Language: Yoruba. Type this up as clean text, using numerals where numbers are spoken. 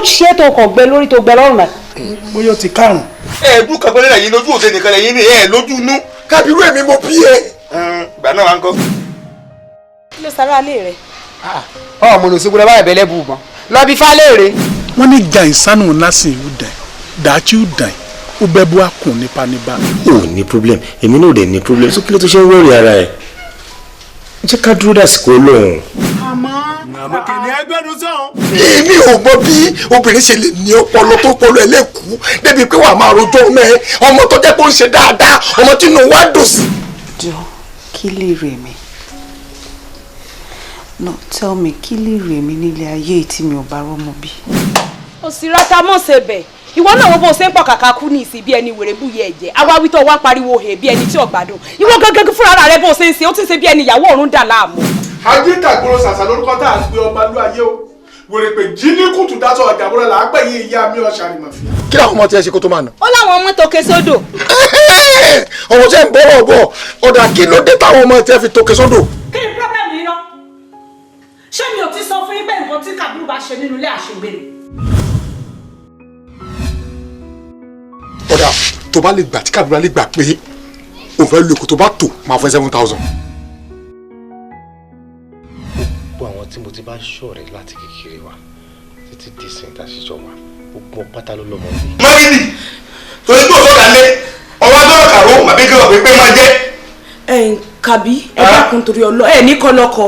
ṣe tó kàn gbẹ lórí tó gbẹ lọ́rùn náà. bóyá ti kárùn. ẹ̀ẹ́dún kan pẹ́lẹ́ lẹ́yìn lójú òde nìkan lẹ́yìn ní lójú inú. kábírú èmi mo bí ẹ. ìgbà náà wà ń kọ́. kí ló sára lé rẹ. ọmọ olùsígbó lọ́wọ́ ìbẹ̀lẹ̀ bù bọ́n lọ bí fálẹ́rẹ́. wọ́n ní jà ìsánú násìn ìlú dàn dàtí dàn ó bẹ́ bú àkùn nípa. o ní problem èmi náà ò dẹ̀ ní problem so kí ló tó ṣe ń wọ́ọ̀rì ara ẹ̀ jẹ́ ká dúró dàsìkò olóhùn. àmọ́ kìnìún ẹgbẹ́rún sàn. èmi ò gbọ́ bí obìnrin ṣe lè ní ọpọlọ tó pọlọ ẹ lẹ́kùú débi pé wàá máa rojọ́ ọmọ ẹ ọmọ tó jẹ́ pé ó ń ṣe dáadáa ọmọ tí inú wa dùn sí. jọ kí lè rè mí no tell me kí lè rè mí nílé ayé tí mi ò bá rọ́mọ bí. òsì rata mọ̀ ṣe bẹ̀ ìwọ náà wo bó ṣe ń pọ̀ kàkà kú ní ìsìn bí ẹni wèrè búyẹ ẹ̀jẹ̀ awáwí tó wá pariwo hè bí ẹni tí ò gbádùn ìwọ gẹ́gẹ́ fúnra rẹ bó ṣe ń ṣe ó ti ṣe bí ẹni ìyàwó ọ̀run dà láàmú. ajé kàgbóró ṣàṣà lórúkọ tá à ń gbé ọba lú ayé o wèrè pé jí ní kùtù dátọ ọjà búrọ là á pẹ yí ìyá mi ọṣà rìmọ fi. kí làwọn ọmọ tí ẹ ṣe kó tó máa nà. ó láwọn ọmọ tókè sódò. ọmọ tí ẹ ń bọ̀rọ̀ bọ̀ ọ̀dà kí ló dé táwọn ọmọ tí ẹ fi tókè sódò. kí ni pírọ́bẹ̀mù yìí náà ṣé mi ò ti sọ fún yín bẹ́ẹ̀ nǹkan tí Kàbírù bá ṣe nínú ilé àṣegbè ni. ọ̀dà tó bá lè gbà tí Kàbírù lè gbà pé òun fẹ́ lu èkó tó bá tò máa fún 7,000. gbogbo àwọn tí mo ti bá ṣọ̀rẹ́ láti kékeré wa títí di sèǹtà ṣíṣọ wa gbogbo pátá ló lọ́mọ bí. mágídì torí tó sọ̀dà lé ọwọ́ agbọ́dọ̀ kàró màbí kí wọ́n pé máa jẹ́. Kàbí ẹ dákun torí ọlọ ẹ ní kọlọkọ.